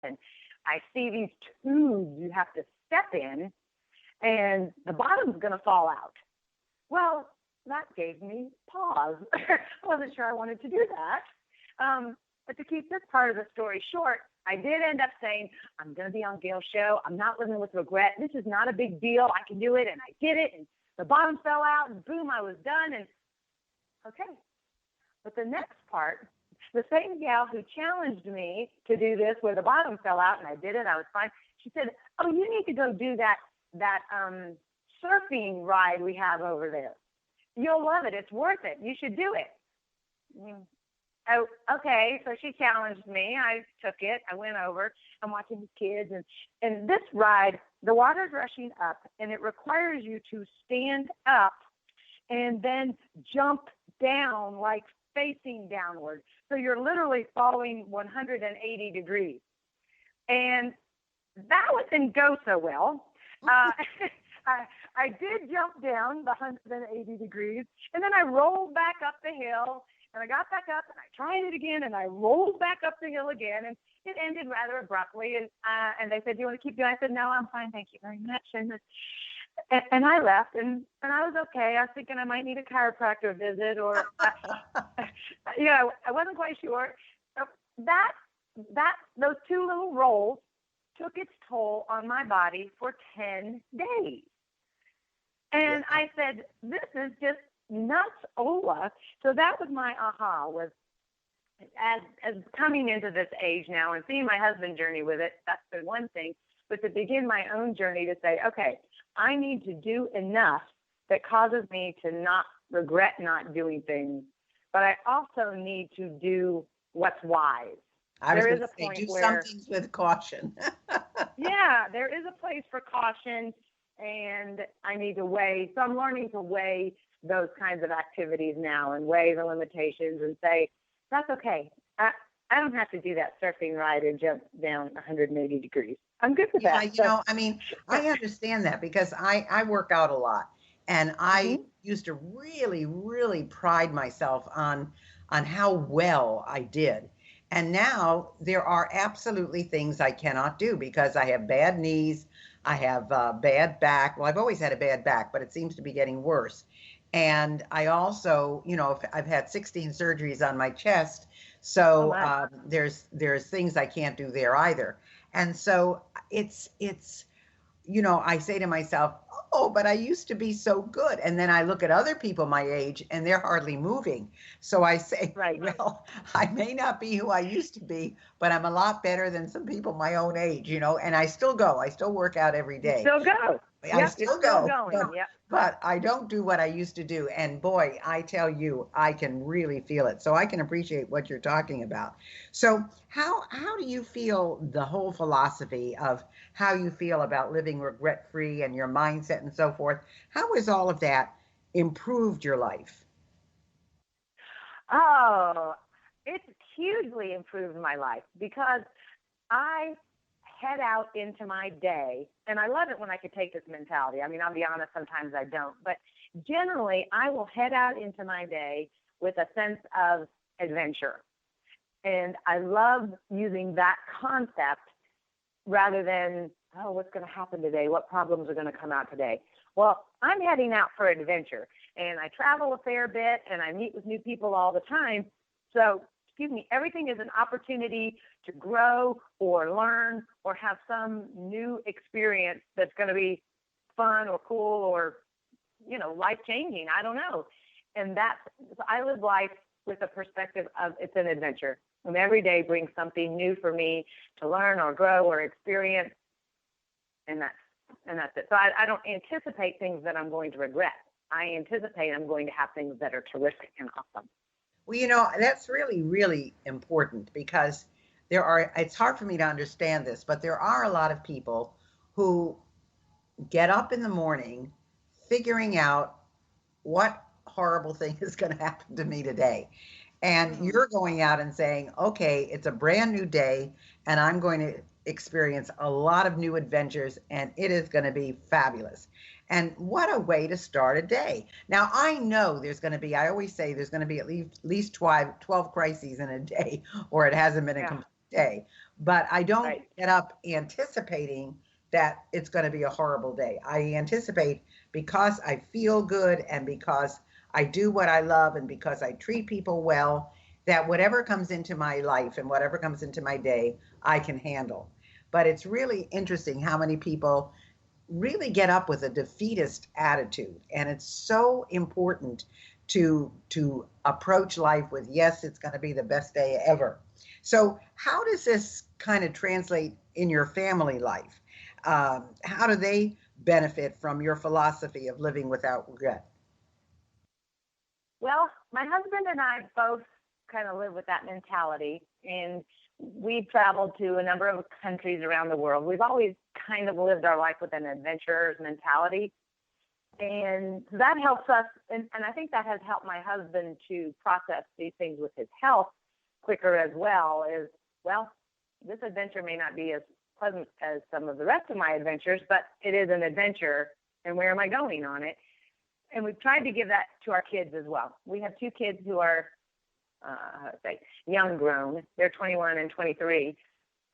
and I see these tubes you have to step in, and the bottom's going to fall out. Well, that gave me pause. I wasn't sure I wanted to do that. But to keep this part of the story short, I did end up saying, I'm going to be on Gail's show. I'm not living with regret. This is not a big deal. I can do it. And I did it. And the bottom fell out, and boom, I was done. And okay. But the next part, the same gal who challenged me to do this where the bottom fell out, and I did it, I was fine. She said, oh, you need to go do that surfing ride we have over there. You'll love it. It's worth it. You should do it. Oh, okay. So she challenged me. I took it. I went over. I'm watching the kids. And this ride, the water's rushing up, and it requires you to stand up and then jump down, like facing downward. So you're literally falling 180 degrees. And that didn't go so well. I did jump down the 180 degrees, and then I rolled back up the hill, and I got back up, and I tried it again, and I rolled back up the hill again, and it ended rather abruptly. And they said, do you want to keep doing it? I said, no, I'm fine, thank you very much. And I left, and I was okay. I was thinking I might need a chiropractor visit, or, I wasn't quite sure. So those two little rolls took its toll on my body for 10 days. And I said, this is just nuts, Ola. So that was my aha, was as coming into this age now and seeing my husband journey with it, that's the one thing. But to begin my own journey to say, okay, I need to do enough that causes me to not regret not doing things. But I also need to do what's wise. I was going to say, do some things with caution. Yeah, there is a place for caution, and I need to weigh. So I'm learning to weigh those kinds of activities now and weigh the limitations and say, that's okay. I don't have to do that surfing ride and jump down 180 degrees. I'm good with that. I understand that because I work out a lot, and I used to really, really pride myself on how well I did. And now there are absolutely things I cannot do because I have bad knees. I have bad back. Well, I've always had a bad back, but it seems to be getting worse. And I also, I've had 16 surgeries on my chest. So there's things I can't do there either. And so it's, I say to myself, oh, but I used to be so good. And then I look at other people my age and they're hardly moving. So I say, well, I may not be who I used to be, but I'm a lot better than some people my own age, and I still go. I still work out every day. You still go. I still go. Going. But I don't do what I used to do. And boy, I tell you, I can really feel it. So I can appreciate what you're talking about. So how do you feel the whole philosophy of how you feel about living regret-free and your mindset and so forth? How has all of that improved your life? Oh, it's hugely improved my life because I head out into my day, and I love it when I could take this mentality. I mean, I'll be honest, sometimes I don't, but generally I will head out into my day with a sense of adventure. And I love using that concept rather than, oh, what's going to happen today? What problems are going to come out today? Well, I'm heading out for adventure, and I travel a fair bit, and I meet with new people all the time. So, everything is an opportunity to grow or learn or have some new experience that's going to be fun or cool or, life-changing. I don't know. And I live life with a perspective of it's an adventure. And every day brings something new for me to learn or grow or experience. And that's it. So I don't anticipate things that I'm going to regret. I anticipate I'm going to have things that are terrific and awesome. Well, that's really, really important because it's hard for me to understand this, but there are a lot of people who get up in the morning figuring out what horrible thing is going to happen to me today. And you're going out and saying, okay, it's a brand new day and I'm going to experience a lot of new adventures and it is going to be fabulous. And what a way to start a day. Now, I know I always say there's going to be at least 12 crises in a day, or it hasn't been a complete day, but I don't Right. get up anticipating that it's going to be a horrible day. I anticipate, because I feel good and because I do what I love and because I treat people well, that whatever comes into my life and whatever comes into my day, I can handle. But it's really interesting how many people really get up with a defeatist attitude, and it's so important to approach life with, yes, it's going to be the best day ever. So how does this kind of translate in your family life? How do they benefit from your philosophy of living without regret? Well, my husband and I both kind of live with that mentality, and we've traveled to a number of countries around the world. We've always kind of lived our life with an adventurer's mentality, and so that helps us. And I think that has helped my husband to process these things with his health quicker as well. Is, well, this adventure may not be as pleasant as some of the rest of my adventures, but it is an adventure, and where am I going on it? And we've tried to give that to our kids as well. We have two kids who are, say, young grown. They're 21 and 23.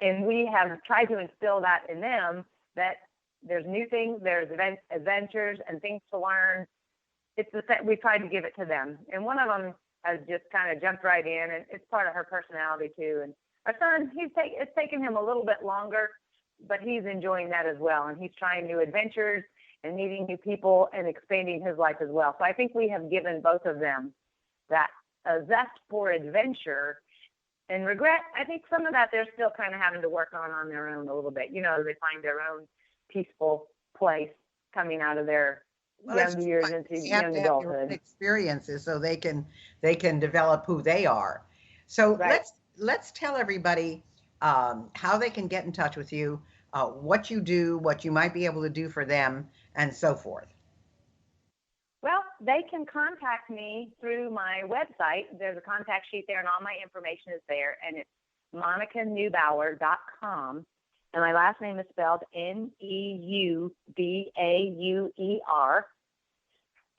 And we have tried to instill that in them, that there's new things, there's adventures and things to learn. It's the we tried to give it to them. And one of them has just kind of jumped right in, and it's part of her personality too. And our son, it's taken him a little bit longer, but he's enjoying that as well. And he's trying new adventures and meeting new people and expanding his life as well. So I think we have given both of them that zest for adventure. And regret, I think some of that they're still kind of having to work on their own a little bit. You know, they find their own peaceful place coming out of their Well, young years into you have young to have your own adulthood. experiences so they can develop who they are. So Right. let's tell everybody how they can get in touch with you, what you do, what you might be able to do for them, and so forth. Well, they can contact me through my website. There's a contact sheet there, and all my information is there. And it's monicaneubauer.com. And my last name is spelled Neubauer.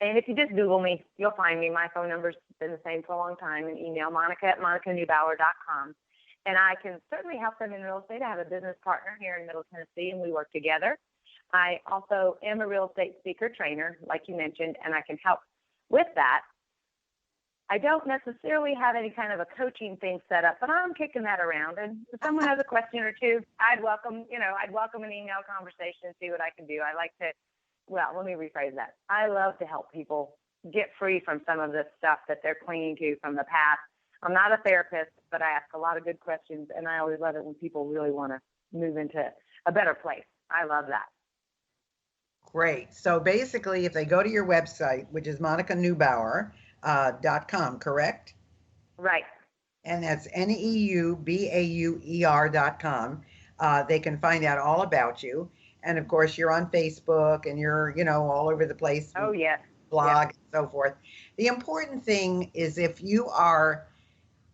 And if you just Google me, you'll find me. My phone number's been the same for a long time. And email Monica@monicaneubauer.com. And I can certainly help them in real estate. I have a business partner here in Middle Tennessee, and we work together. I also am a real estate speaker trainer, like you mentioned, and I can help with that. I don't necessarily have any kind of a coaching thing set up, but I'm kicking that around. And if someone has a question or two, I'd welcome an email conversation and see what I can do. I like to, well, let me rephrase that. I love to help people get free from some of this stuff that they're clinging to from the past. I'm not a therapist, but I ask a lot of good questions, and I always love it when people really want to move into a better place. I love that. Great. So basically, if they go to your website, which is monicaneubauer.com, correct? Right. And that's Neubauer.com. They can find out all about you. And of course, you're on Facebook and you're, all over the place, Oh, yes. blog Yep. and so forth. The important thing is, if you are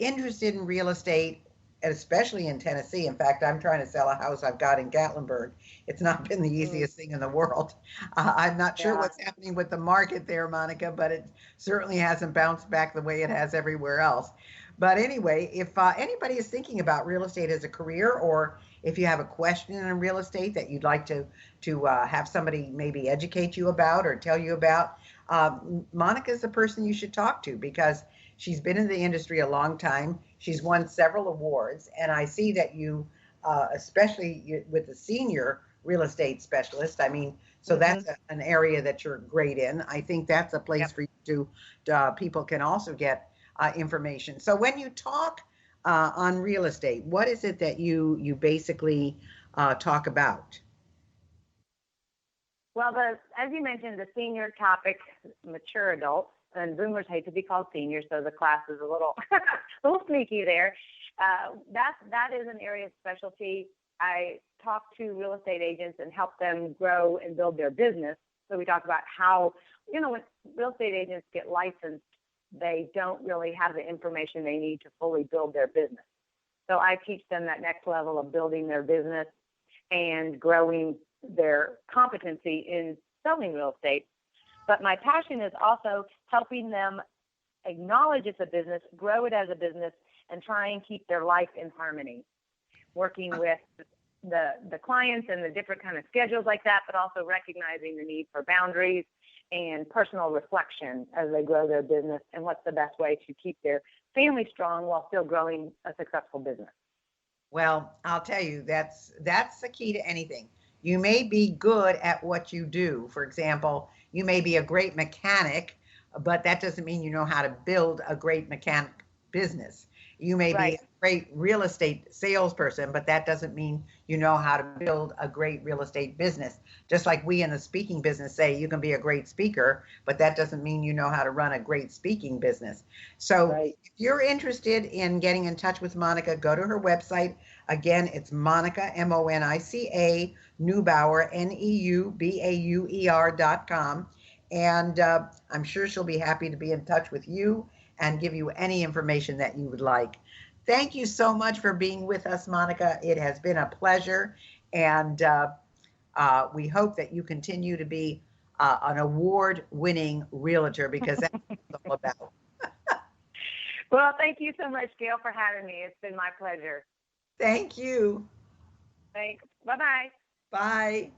interested in real estate, especially in Tennessee. In fact, I'm trying to sell a house I've got in Gatlinburg. It's not been the Mm, easiest thing in the world. I'm not sure yeah. what's happening with the market there, Monica, but it certainly hasn't bounced back the way it has everywhere else. But anyway, if anybody is thinking about real estate as a career, or if you have a question in real estate that you'd like to have somebody maybe educate you about or tell you about, Monica is the person you should talk to, because she's been in the industry a long time. She's won several awards, and I see that you, especially with the senior real estate specialist, I mean, so Hmm. that's an area that you're great in. I think that's a place Yep. for you people can also get information. So when you talk on real estate, what is it that you basically talk about? Well, as you mentioned, the senior topic, mature adults, and boomers hate to be called seniors, so the class is a little, a little sneaky there. That is an area of specialty. I talk to real estate agents and help them grow and build their business. So we talk about how, when real estate agents get licensed, they don't really have the information they need to fully build their business. So I teach them that next level of building their business and growing their competency in selling real estate. But my passion is also helping them acknowledge it's a business, grow it as a business, and try and keep their life in harmony. working with the clients and the different kind of schedules like that, but also recognizing the need for boundaries and personal reflection as they grow their business, and what's the best way to keep their family strong while still growing a successful business. Well, I'll tell you, that's the key to anything. You may be good at what you do. For example, you may be a great mechanic, but that doesn't mean you know how to build a great mechanic business. You may be Right. a great real estate salesperson, but that doesn't mean you know how to build a great real estate business. Just like we in the speaking business say you can be a great speaker, but that doesn't mean you know how to run a great speaking business. So Right. if you're interested in getting in touch with Monica, go to her website. Again, it's Monica, Monica, Neubauer, Neubauer.com. And I'm sure she'll be happy to be in touch with you and give you any information that you would like. Thank you so much for being with us, Monica. It has been a pleasure. And we hope that you continue to be an award-winning realtor, because that's what it's all about. Well, thank you so much, Gail, for having me. It's been my pleasure. Thank you. Thanks. Bye-bye. Bye.